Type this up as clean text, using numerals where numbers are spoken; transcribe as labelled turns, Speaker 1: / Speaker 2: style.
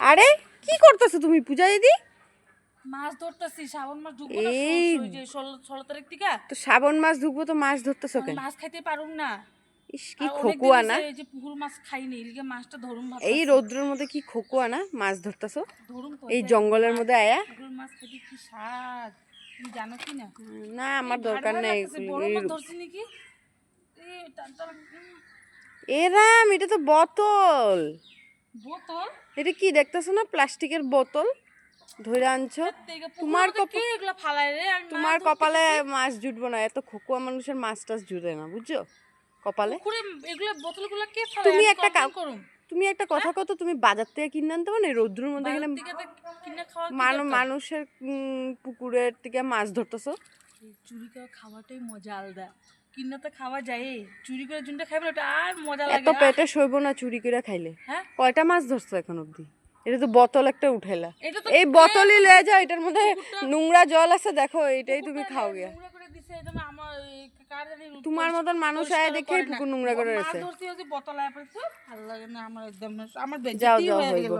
Speaker 1: আরে কি করতেছো তুমি পূজা দিদি?
Speaker 2: মাছ ধরতেছি, শ্রাবণ মাস ঢুকবো না, ওই যে 16 তারিখ থেকে।
Speaker 1: তো শ্রাবণ মাস ঢুকবো তো মাছ ধরতেছো কেন?
Speaker 2: মাছ খাইতে পারুম না।
Speaker 1: ইস কি
Speaker 2: আর অনেক দিন
Speaker 1: খোকুয়া না,
Speaker 2: হইছে এই যে পুকুর মাছ খাইনি, এলিগে মাছটা ধরুম
Speaker 1: এই
Speaker 2: ভাবতাছি।
Speaker 1: রৌদ্রের মধ্যে কি খোকুয়া না মাছ ধরতেছো
Speaker 2: ধরুম তো
Speaker 1: এই জঙ্গলের মধ্যে আয়া?
Speaker 2: পুকুর মাছ খাইতে কি স্বাদ, তুমি জানো কি না?
Speaker 1: না আমার দরকার নেই।
Speaker 2: বড় মাছ ধরছি নাকি? এই টান টান
Speaker 1: এরাম এটা তো বোতল।
Speaker 2: বোতল?
Speaker 1: এটা কি দেখতেছো না, প্লাস্টিকের বোতল ধরে আনছো। তোমার
Speaker 2: কি এগুলা ফালাই রে? আমি
Speaker 1: তোমার কপালে মাছ জুটবো না, এত খোকুয়া মানুষের মাছ টাছ জুটে না বুঝছো কপালে।
Speaker 2: পুকুরে এগুলা বোতলগুলা কে ফালাই?
Speaker 1: তুমি
Speaker 2: আমি
Speaker 1: একটা
Speaker 2: কমপ্লেন করুম।
Speaker 1: তুমি একটা কথা কত, তুমি বাজার থেকে কিনে আনতে পারো না? রৌদ্রের মধ্যে গেলে
Speaker 2: কিনে খাওয়া
Speaker 1: মানুষের পুকুরের থেকে মাছ ধরতেছো।
Speaker 2: চুরি করে খাওয়াটাই মজা আলাদা। কিনা তো খাওয়া যায়, চুরি করে জুনটা খাইবে ওটা আর মজা লাগে।
Speaker 1: এত পেটে সইব না চুরি করে খাইলে।
Speaker 2: হ্যাঁ
Speaker 1: কয়টা মাছ ধরছো এখন অবধি? এটা তো বোতল একটা উঠেলা,
Speaker 2: এটা তো
Speaker 1: এই বোতলই লয়ে যাও, এটার মধ্যে নোংরা জল আছে দেখো, এটাই তুমি খাও গিয়া।
Speaker 2: নোংরা করে দিছে, এজন্য আমার কার জানি
Speaker 1: তোমার মতন মানুষ আয় দেখে পুকুর নোংরা করে
Speaker 2: মাছ
Speaker 1: রয়েছে।
Speaker 2: ধরছি ওই যে বোতল আয়া পড়ছে, ভালো লাগে না আমার একদম, আমার
Speaker 1: যাও
Speaker 2: বেজ্জতি
Speaker 1: যাও
Speaker 2: হয়ে
Speaker 1: হইব।
Speaker 2: গেল।